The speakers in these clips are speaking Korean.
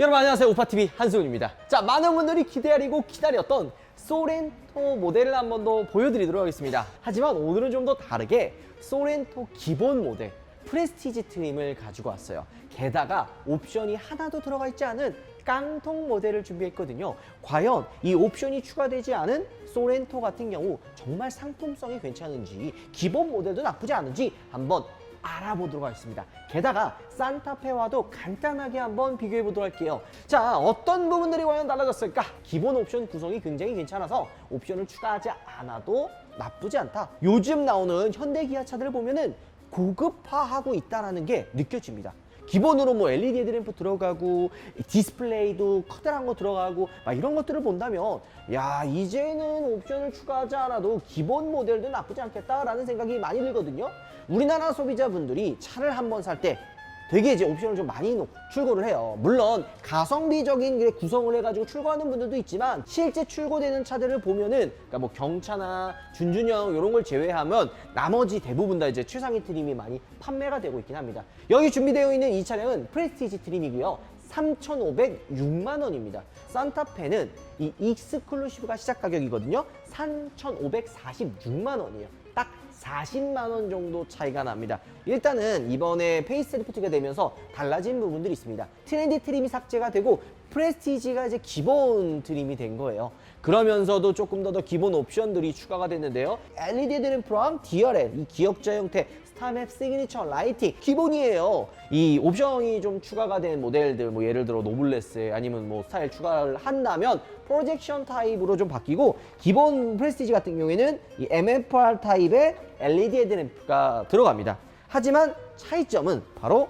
여러분 안녕하세요. 우파TV 한승훈입니다. 자, 많은 분들이 기다리고 기다렸던 소렌토 모델을 한 번 더 보여드리도록 하겠습니다. 하지만 오늘은 좀 더 다르게 소렌토 기본 모델 프레스티지 트림을 가지고 왔어요. 게다가 옵션이 하나도 들어가 있지 않은 깡통 모델을 준비했거든요. 과연 이 옵션이 추가되지 않은 소렌토 같은 경우 정말 상품성이 괜찮은지, 기본 모델도 나쁘지 않은지 한번 알아보도록 하겠습니다. 게다가 산타페와도 간단하게 한번 비교해 보도록 할게요. 자, 어떤 부분들이 과연 달라졌을까? 기본 옵션 구성이 굉장히 괜찮아서 옵션을 추가하지 않아도 나쁘지 않다. 요즘 나오는 현대 기아차들을 보면은 고급화하고 있다는 게 느껴집니다. 기본으로 뭐 LED 헤드램프 들어가고 디스플레이도 커다란 거 들어가고 막 이런 것들을 본다면 야, 이제는 옵션을 추가하지 않아도 기본 모델도 나쁘지 않겠다라는 생각이 많이 들거든요. 우리나라 소비자분들이 차를 한번 살 때 되게 이제 옵션을 좀 많이 출고를 해요. 물론 가성비적인 구성을 해가지고 출고하는 분들도 있지만 실제 출고되는 차들을 보면은 그러니까 뭐 경차나 준준형 이런 걸 제외하면 나머지 대부분 다 이제 최상위 트림이 많이 판매가 되고 있긴 합니다. 여기 준비되어 있는 이 차량은 프레스티지 트림이고요. 3,506만 원입니다. 산타페는 이 익스클루시브가 시작 가격이거든요. 3,546만 원이에요. 딱 40만 원 정도 차이가 납니다. 일단은 이번에 페이스리프트가 되면서 달라진 부분들이 있습니다. 트렌디 트림이 삭제가 되고 프레스티지가 이제 기본 트림이 된 거예요. 그러면서도 조금 더 기본 옵션들이 추가가 됐는데요. LED 헤드램프랑 DRL, 이 기역자 형태 스타맵 시그니처 라이팅 기본이에요. 이 옵션이 좀 추가가 된 모델들, 뭐 예를 들어 노블레스 아니면 뭐 스타일 추가를 한다면 프로젝션 타입으로 좀 바뀌고, 기본 프레스티지 같은 경우에는 이 MFR 타입의 LED 헤드램프가 들어갑니다. 하지만 차이점은 바로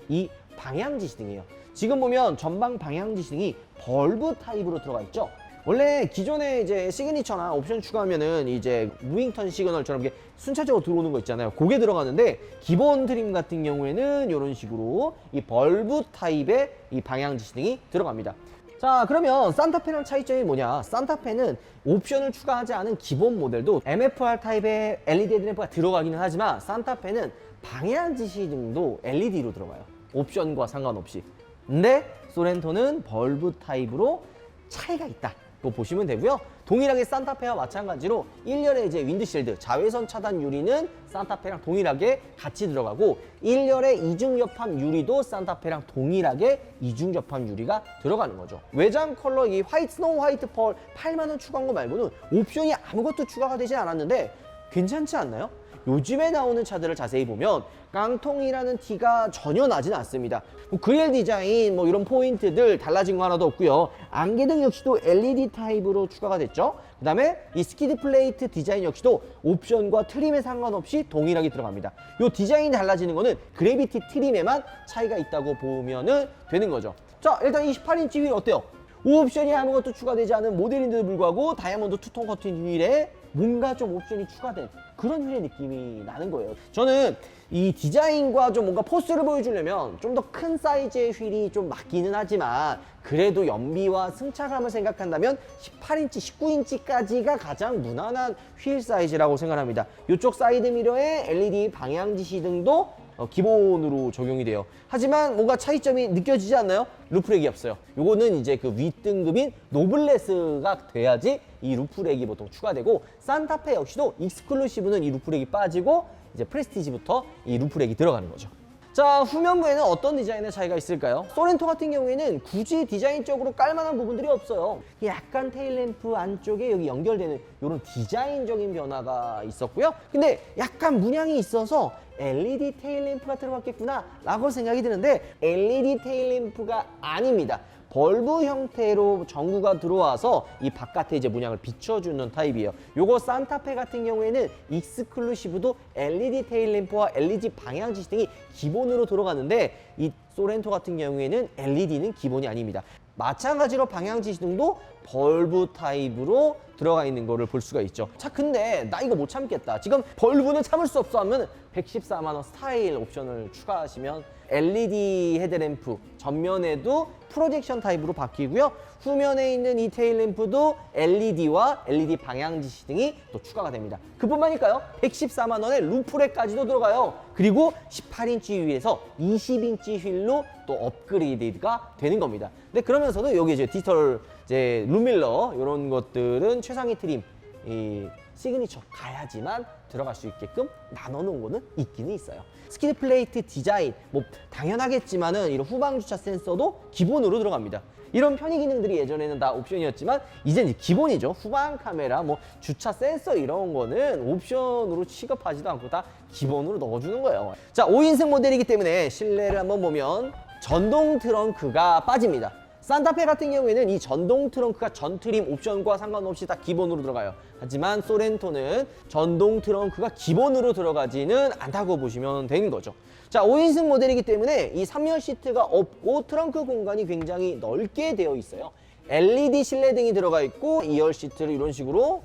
이 방향 지시등이에요. 지금 보면 전방 방향 지시등이 벌브 타입으로 들어가 있죠. 원래 기존에 이제 시그니처나 옵션 추가하면은 이제 무잉턴 시그널처럼 이렇게 순차적으로 들어오는 거 있잖아요. 그게 들어가는데 기본 트림 같은 경우에는 이런 식으로 이 벌브 타입의 이 방향 지시등이 들어갑니다. 자, 그러면 산타페랑 차이점이 뭐냐? 산타페는 옵션을 추가하지 않은 기본 모델도 MFR 타입의 LED 헤드램프가 들어가기는 하지만 산타페는 방향 지시등도 LED로 들어가요. 옵션과 상관없이. 근데 소렌토는 벌브 타입으로 차이가 있다. 보시면 되고요. 동일하게 산타페와 마찬가지로 1열에 이제 윈드실드, 자외선 차단 유리는 산타페랑 동일하게 같이 들어가고 1열에 이중 접합 유리도 산타페랑 동일하게 이중 접합 유리가 들어가는 거죠. 외장 컬러 이 화이트 스노우 화이트 펄 8만 원 추가한 거 말고는 옵션이 아무것도 추가가 되지 않았는데 괜찮지 않나요? 요즘에 나오는 차들을 자세히 보면 깡통이라는 티가 전혀 나진 않습니다. 그릴 디자인 뭐 이런 포인트들 달라진 거 하나도 없고요. 안개등 역시도 LED 타입으로 추가가 됐죠. 그 다음에 이 스키드 플레이트 디자인 역시도 옵션과 트림에 상관없이 동일하게 들어갑니다. 이 디자인이 달라지는 거는 그래비티 트림에만 차이가 있다고 보면 되는 거죠. 자, 일단 28인치 휠 어때요? 옵션이 아무것도 추가되지 않은 모델인데도 불구하고 다이아몬드 투톤 커튼 휠에 뭔가 좀 옵션이 추가된 그런 휠의 느낌이 나는 거예요. 저는 이 디자인과 좀 뭔가 포스를 보여주려면 좀 더 큰 사이즈의 휠이 좀 맞기는 하지만 그래도 연비와 승차감을 생각한다면 18인치, 19인치까지가 가장 무난한 휠 사이즈라고 생각합니다. 이쪽 사이드 미러에 LED 방향 지시등도 기본으로 적용이 돼요. 하지만 뭔가 차이점이 느껴지지 않나요? 루프렉이 없어요. 요거는 이제 그 윗등급인 노블레스가 돼야지 이 루프렉이 보통 추가되고, 산타페 역시도 익스클루시브는 이 루프렉이 빠지고 이제 프레스티지부터 이 루프렉이 들어가는 거죠. 자, 후면부에는 어떤 디자인의 차이가 있을까요? 소렌토 같은 경우에는 굳이 디자인적으로 깔만한 부분들이 없어요. 약간 테일램프 안쪽에 여기 연결되는 이런 디자인적인 변화가 있었고요. 근데 약간 문양이 있어서 LED 테일램프가 들어갔겠구나 라고 생각이 드는데 LED 테일램프가 아닙니다. 벌브 형태로 전구가 들어와서 이 바깥에 이제 문양을 비춰주는 타입이에요. 요거 산타페 같은 경우에는 익스클루시브도 LED 테일램프와 LED 방향 지시등이 기본으로 들어가는데 이 소렌토 같은 경우에는 LED는 기본이 아닙니다. 마찬가지로 방향 지시등도 벌브 타입으로 들어가 있는 거를 볼 수가 있죠. 자, 근데 나 이거 못 참겠다. 지금 벌브는 참을 수 없어 하면 114만 원 스타일 옵션을 추가하시면 LED 헤드램프 전면에도 프로젝션 타입으로 바뀌고요. 후면에 있는 이 테일램프도 LED와 LED 방향 지시등이 또 추가가 됩니다. 그뿐만일까요? 114만 원에 루프렉까지도 들어가요. 그리고 18인치 휠에서 20인치 휠로 또 업그레이드가 되는 겁니다. 근데 그러면서도 여기 이제 디지털 이제 룸밀러 이런 것들은 최상위 트림 이 시그니처 가야지만 들어갈 수 있게끔 나눠놓은 거는 있기는 있어요. 스키드 플레이트 디자인 뭐 당연하겠지만은 이런 후방 주차 센서도 기본으로 들어갑니다. 이런 편의 기능들이 예전에는 다 옵션이었지만 이제는 기본이죠. 후방 카메라, 뭐 주차 센서 이런 거는 옵션으로 취급하지도 않고 다 기본으로 넣어주는 거예요. 자, 5인승 모델이기 때문에 실내를 한번 보면 전동 트렁크가 빠집니다. 산타페 같은 경우에는 이 전동 트렁크가 전 트림 옵션과 상관없이 다 기본으로 들어가요. 하지만 소렌토는 전동 트렁크가 기본으로 들어가지는 않다고 보시면 되는 거죠. 자, 5인승 모델이기 때문에 이 3열 시트가 없고 트렁크 공간이 굉장히 넓게 되어 있어요. LED 실내등이 들어가 있고 2열 시트를 이런 식으로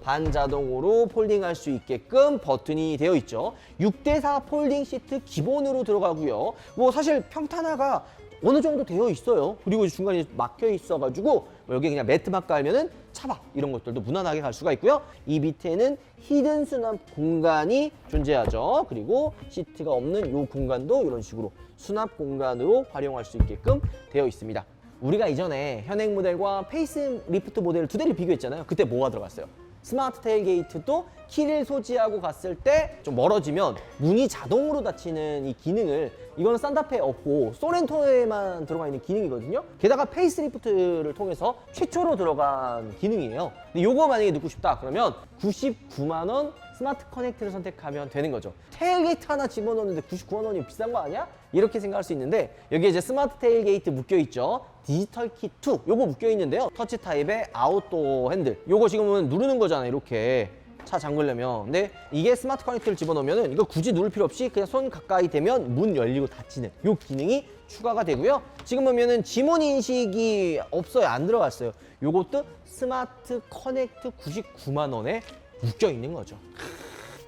반자동으로 폴딩할 수 있게끔 버튼이 되어 있죠. 6대4 폴딩 시트 기본으로 들어가고요. 뭐 사실 평탄화가 어느 정도 되어 있어요. 그리고 중간에 막혀 있어가지고 여기 그냥 매트만 깔면은 차박 이런 것들도 무난하게 갈 수가 있고요. 이 밑에는 히든 수납 공간이 존재하죠. 그리고 시트가 없는 이 공간도 이런 식으로 수납 공간으로 활용할 수 있게끔 되어 있습니다. 우리가 이전에 현행 모델과 페이스 리프트 모델 두 대를 비교했잖아요. 그때 뭐가 들어갔어요? 스마트 테일게이트도 키를 소지하고 갔을 때 좀 멀어지면 문이 자동으로 닫히는 이 기능을 이거는 산타페에 없고 소렌토에만 들어가 있는 기능이거든요. 게다가 페이스리프트를 통해서 최초로 들어간 기능이에요. 근데 요거 만약에 넣고 싶다 그러면 99만 원 스마트 커넥트를 선택하면 되는 거죠. 테일게이트 하나 집어넣는데 99만 원이 비싼 거 아니야? 이렇게 생각할 수 있는데 여기에 이제 스마트 테일게이트 묶여 있죠. 디지털 키 2 요거 묶여 있는데요. 터치 타입의 아웃도어 핸들 요거 지금은 누르는 거잖아요. 이렇게 차 잠그려면. 근데 이게 스마트 커넥트를 집어넣으면은 이거 굳이 누를 필요 없이 그냥 손 가까이 대면 문 열리고 닫히는 요 기능이 추가가 되고요. 지금 보면은 지문 인식이 없어요. 안 들어갔어요. 요것도 스마트 커넥트 99만 원에 묶여 있는 거죠.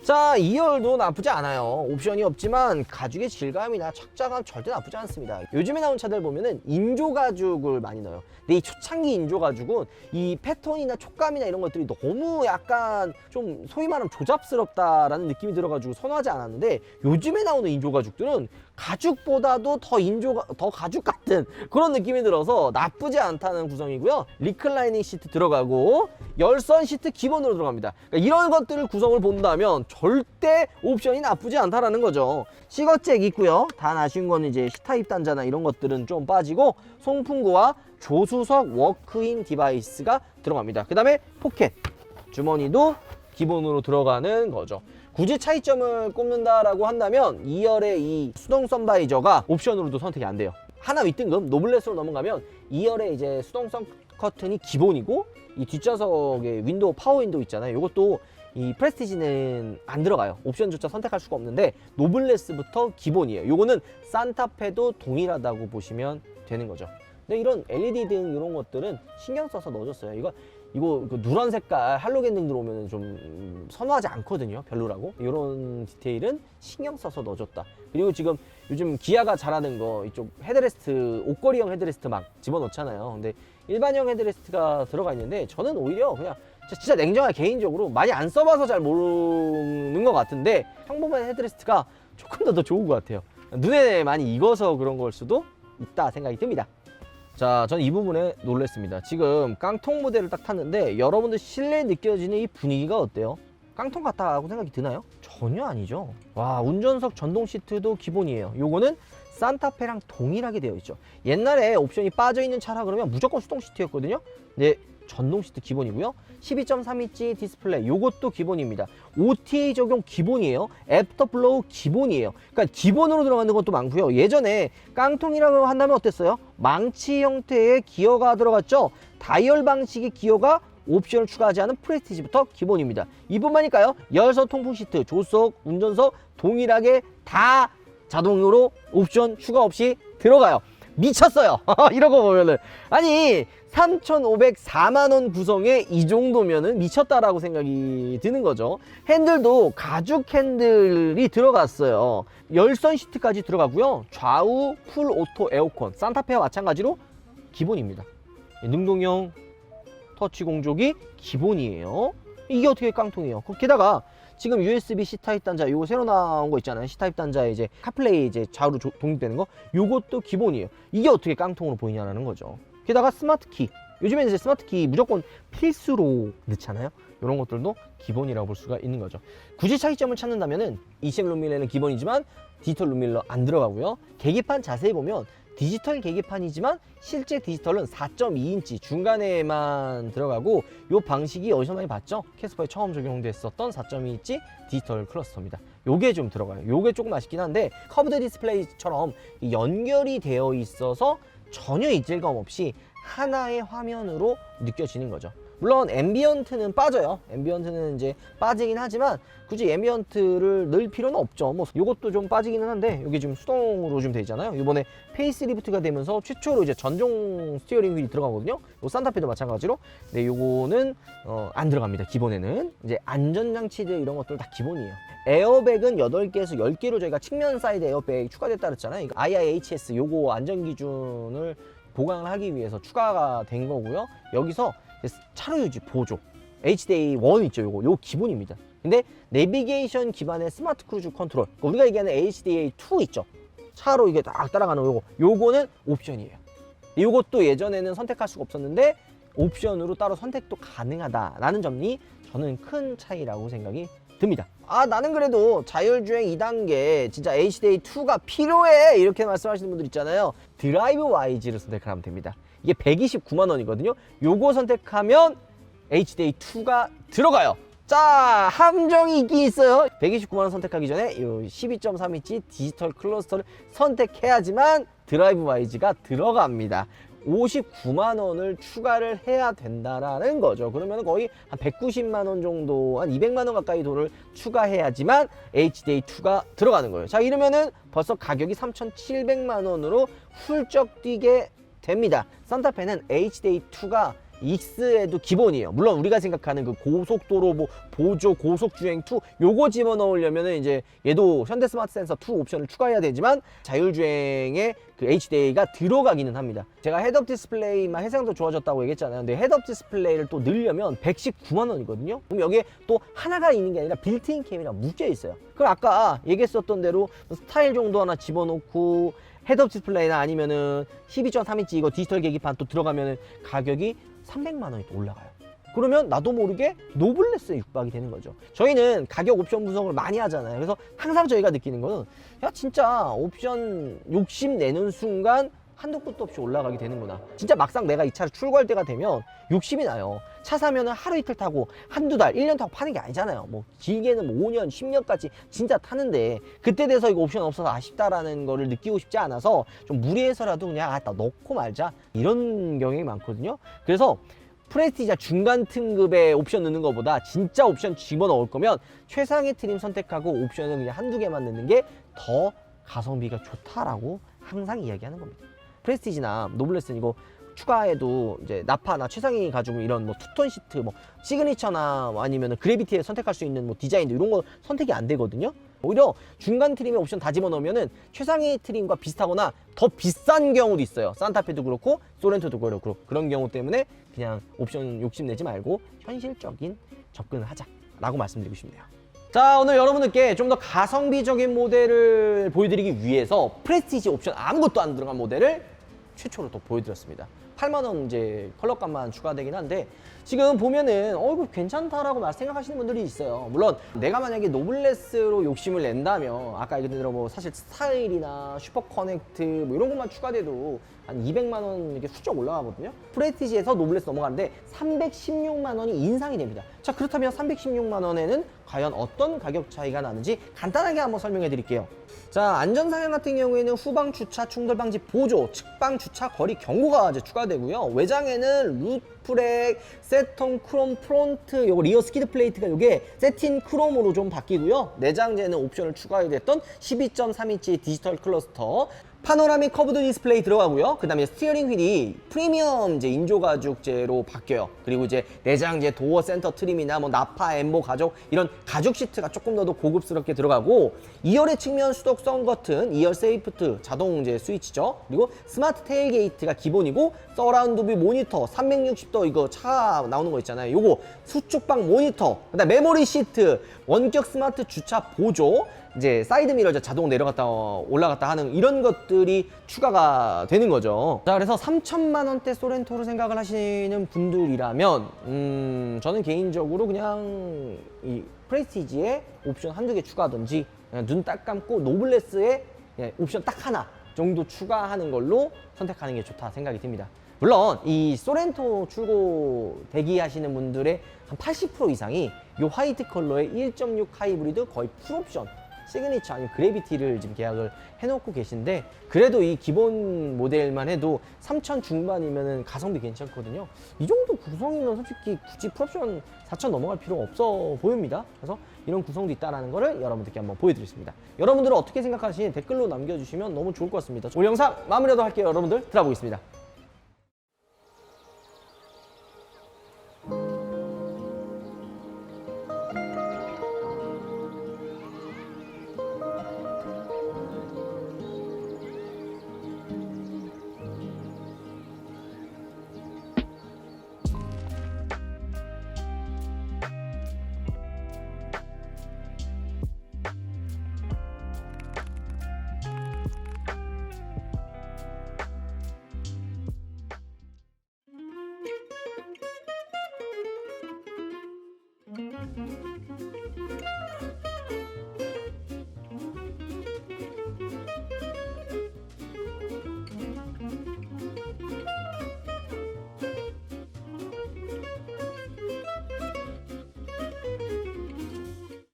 자, 2열도 나쁘지 않아요. 옵션이 없지만 가죽의 질감이나 착장감 절대 나쁘지 않습니다. 요즘에 나온 차들 보면은 인조 가죽을 많이 넣어요. 근데 이 초창기 인조 가죽은 이 패턴이나 촉감이나 이런 것들이 너무 약간 좀 소위 말하면 조잡스럽다라는 느낌이 들어가지고 선호하지 않았는데 요즘에 나오는 인조 가죽들은 가죽보다도 더 가죽 같은 그런 느낌이 들어서 나쁘지 않다는 구성이고요. 리클라이닝 시트 들어가고 열선 시트 기본으로 들어갑니다. 그러니까 이런 것들을 구성을 본다면 절대 옵션이 나쁘지 않다라는 거죠. 시거잭 있고요. 단 아쉬운 건 이제 C타입 단자나 이런 것들은 좀 빠지고 송풍구와 조수석 워크인 디바이스가 들어갑니다. 그 다음에 포켓 주머니도 기본으로 들어가는 거죠. 굳이 차이점을 꼽는다라고 한다면 2열의 이 수동 선바이저가 옵션으로도 선택이 안 돼요. 하나 윗등급 노블레스로 넘어가면 2열의 이제 수동선 커튼이 기본이고 이 뒷좌석에 윈도우 파워 윈도우 있잖아요. 이것도 이 프레스티지는 안 들어가요. 옵션조차 선택할 수가 없는데 노블레스부터 기본이에요. 요거는 산타페도 동일하다고 보시면 되는 거죠. 근데 이런 LED 등 이런 것들은 신경 써서 넣어줬어요. 이거 그 누런 색깔 할로겐 등 들어오면 좀 선호하지 않거든요. 별로라고. 이런 디테일은 신경 써서 넣어줬다. 그리고 지금 요즘 기아가 잘하는 거 이쪽 헤드레스트 옷걸이형 헤드레스트 막 집어넣잖아요. 근데 일반형 헤드레스트가 들어가 있는데 저는 오히려 그냥 진짜 냉정하게 개인적으로 많이 안 써봐서 잘 모르는 것 같은데 평범한 헤드레스트가 조금 더 좋은 것 같아요. 눈에 많이 익어서 그런 걸 수도 있다 생각이 듭니다. 자, 전 이 부분에 놀랐습니다. 지금 깡통 모델을 딱 탔는데 여러분들 실내에 느껴지는 이 분위기가 어때요? 깡통 같다고 생각이 드나요? 전혀 아니죠. 와, 운전석 전동 시트도 기본이에요. 요거는 산타페랑 동일하게 되어 있죠. 옛날에 옵션이 빠져있는 차라 그러면 무조건 수동 시트였거든요. 근데 전동 시트 기본이고요. 12.3인치 디스플레이 요것도 기본입니다. OTA 적용 기본이에요. 애프터블로우 기본이에요. 그러니까 기본으로 들어가는 것도 많고요. 예전에 깡통이라고 한다면 어땠어요? 망치 형태의 기어가 들어갔죠. 다이얼 방식의 기어가 옵션을 추가하지 않은 프레스티지부터 기본입니다. 이뿐만일까요? 열선 통풍 시트, 조수석, 운전석 동일하게 다 자동으로 옵션 추가 없이 들어가요. 미쳤어요. 이런 거 보면은 아니 3,504만 원 구성에 이 정도면은 미쳤다라고 생각이 드는 거죠. 핸들도 가죽 핸들이 들어갔어요. 열선 시트까지 들어가고요. 좌우 풀 오토 에어컨 산타페와 마찬가지로 기본입니다. 능동형 터치 공조기 기본이에요. 이게 어떻게 깡통이에요. 게다가 지금 USB-C 타입 단자 요거 새로 나온 거 있잖아요. C 타입 단자에 이제 카플레이 이제 좌우로 독립되는 거 요것도 기본이에요. 이게 어떻게 깡통으로 보이냐라는 거죠. 게다가 스마트 키, 요즘에 이제 스마트 키 무조건 필수로 넣잖아요. 이런 것들도 기본이라고 볼 수가 있는 거죠. 굳이 차이점을 찾는다면은 20 룸밀러는 기본이지만 디지털 룸밀러 안 들어가고요. 계기판 자세히 보면 디지털 계기판이지만 실제 디지털은 4.2인치 중간에만 들어가고 이 방식이 어디서 많이 봤죠? 캐스퍼에 처음 적용됐었던 4.2인치 디지털 클러스터입니다. 요게 좀 들어가요. 요게 조금 아쉽긴 한데 커브드 디스플레이처럼 연결이 되어 있어서 전혀 이질감 없이 하나의 화면으로 느껴지는 거죠. 물론 앰비언트는 빠져요. 앰비언트는 이제 빠지긴 하지만 굳이 앰비언트를 넣을 필요는 없죠. 뭐 이것도 좀 빠지기는 한데 여기 지금 수동으로 좀 돼 있잖아요. 이번에 페이스리프트가 되면서 최초로 이제 전용 스티어링 휠이 들어가거든요. 요 산타페도 마찬가지로. 근데 요거는 안 들어갑니다. 기본에는 이제 안전장치들 이런 것들 다 기본이에요. 에어백은 8개에서 10개로 저희가 측면 사이드 에어백 추가됐다 그랬잖아요. IIHS 요거 안전 기준을 보강을 하기 위해서 추가가 된 거고요. 여기서 차로 유지 보조 HDA 1 있죠. 요거 기본입니다. 근데 내비게이션 기반의 스마트 크루즈 컨트롤, 우리가 얘기하는 HDA 2 있죠. 차로 이게 딱 따라가는 요거는 옵션이에요. 요것도 예전에는 선택할 수가 없었는데 옵션으로 따로 선택도 가능하다라는 점이 저는 큰 차이라고 생각이 듭니다. 나는 그래도 자율주행 2단계 진짜 HDA2가 필요해 이렇게 말씀하시는 분들 있잖아요. 드라이브 와이즈를 선택하면 됩니다. 이게 129만 원이거든요. 요거 선택하면 HDA2가 들어가요. 자, 함정이 있긴 있어요. 129만 원 선택하기 전에 요 12.3인치 디지털 클러스터를 선택해야지만 드라이브 와이즈가 들어갑니다. 59만 원을 추가를 해야 된다라는 거죠. 그러면 거의 한 190만 원 정도, 한 200만 원 가까이 돈을 추가해야지만 HDA2가 들어가는 거예요. 자, 이러면은 벌써 가격이 3,700만 원으로 훌쩍 뛰게 됩니다. 산타페는 HDA2가 익스에도 기본이에요. 물론 우리가 생각하는 그 고속도로 뭐 보조 고속주행 2 요거 집어넣으려면은 이제 얘도 현대 스마트 센서 2 옵션을 추가해야 되지만 자율주행에 그 HDA가 들어가기는 합니다. 제가 헤드업 디스플레이만 해상도 좋아졌다고 얘기했잖아요. 근데 헤드업 디스플레이를 또 넣으려면 119만 원이거든요. 그럼 여기에 또 하나가 있는 게 아니라 빌트인 캠이랑 묶여 있어요. 그럼 아까 얘기했었던 대로 스타일 정도 하나 집어넣고 헤드업 디스플레이나 아니면은 12.3인치 이거 디지털 계기판 또 들어가면은 가격이 300만 원이 또 올라가요. 그러면 나도 모르게 노블레스에 육박이 되는 거죠. 저희는 가격 옵션 분석을 많이 하잖아요. 그래서 항상 저희가 느끼는 거는 야 진짜 옵션 욕심 내는 순간 한도 끝도 없이 올라가게 되는구나. 진짜 막상 내가 이 차를 출고할 때가 되면 욕심이 나요. 차 사면은 하루 이틀 타고 한두 달, 1년 타고 파는 게 아니잖아요. 뭐 길게는 뭐 5년, 10년까지 진짜 타는데 그때 돼서 이거 옵션 없어서 아쉽다라는 거를 느끼고 싶지 않아서 좀 무리해서라도 그냥 나 넣고 말자 이런 경향이 많거든요. 그래서 프레스티지나 중간 등급의 옵션 넣는 것보다 진짜 옵션 집어넣을 거면 최상의 트림 선택하고 옵션을 그냥 한두 개만 넣는 게 더 가성비가 좋다라고 항상 이야기하는 겁니다. 프레스티지나 노블레스는 이거 추가해도 이제 나파나 최상위 가지고 이런 뭐 투톤 시트, 뭐 시그니처나 아니면 그래비티에 선택할 수 있는 뭐 디자인도 이런 거 선택이 안 되거든요. 오히려 중간 트림에 옵션 다 집어넣으면은 최상위 트림과 비슷하거나 더 비싼 경우도 있어요. 산타페도 그렇고 소렌토도 그렇고 그런 경우 때문에 그냥 옵션 욕심내지 말고 현실적인 접근을 하자라고 말씀드리고 싶네요. 자, 오늘 여러분들께 좀 더 가성비적인 모델을 보여드리기 위해서 프레스티지 옵션 아무것도 안 들어간 모델을 최초로 또 보여드렸습니다. 8만 원 이제 컬러감만 추가되긴 한데 지금 보면은 이거 괜찮다라고 생각하시는 분들이 있어요. 물론 내가 만약에 노블레스로 욕심을 낸다면 아까 얘기한 대로 뭐 사실 스타일이나 슈퍼 커넥트 뭐 이런 것만 추가돼도 한 200만 원 이렇게 훌쩍 올라가거든요. 프레스티지에서 노블레스 넘어가는데 316만 원이 인상이 됩니다. 자, 그렇다면 316만 원에는 과연 어떤 가격 차이가 나는지 간단하게 한번 설명해 드릴게요. 자, 안전사양 같은 경우에는 후방 주차 충돌 방지 보조, 측방 주차 거리 경고가 이제 추가되고요. 외장에는 루프렉, 세텀 크롬 프론트, 요거 리어 스키드 플레이트가 요게 세틴 크롬으로 좀 바뀌고요. 내장재는 옵션을 추가해 됐던 12.3인치 디지털 클러스터, 파노라믹 커브드 디스플레이 들어가고요. 그 다음에 스티어링 휠이 프리미엄 이제 인조 가죽재로 바뀌어요. 그리고 이제 내장 이제 도어 센터 트림이나 뭐 나파, 엠보 가죽 이런 가죽 시트가 조금 더 고급스럽게 들어가고 2열의 측면 수덕선 버튼, 2열 세이프트 자동 이제 스위치죠. 그리고 스마트 테일게이트가 기본이고 서라운드 뷰 모니터 360도 이거 차 나오는 거 있잖아요. 요거 수축방 모니터, 그다음 메모리 시트, 원격 스마트 주차 보조, 이제 사이드 미러 자동 내려갔다 올라갔다 하는 이런 것들이 추가가 되는 거죠. 자, 그래서 3천만 원대 소렌토를 생각을 하시는 분들이라면 저는 개인적으로 그냥 이 프레스티지에 옵션 한두 개 추가하든지 그냥 눈 딱 감고 노블레스에 옵션 딱 하나 정도 추가하는 걸로 선택하는 게 좋다 생각이 듭니다. 물론 이 소렌토 출고 대기하시는 분들의 한 80% 이상이 이 화이트 컬러의 1.6 하이브리드 거의 풀옵션 시그니처 아니면 그래비티를 지금 계약을 해놓고 계신데, 그래도 이 기본 모델만 해도 3천 중반이면 가성비 괜찮거든요. 이 정도 구성이면 솔직히 굳이 풀옵션 4천 넘어갈 필요가 없어 보입니다. 그래서 이런 구성도 있다는 거를 여러분들께 한번 보여드렸습니다. 여러분들은 어떻게 생각하시는지 댓글로 남겨주시면 너무 좋을 것 같습니다. 오늘 영상 마무리하도록 할게요. 여러분들 들어보겠습니다.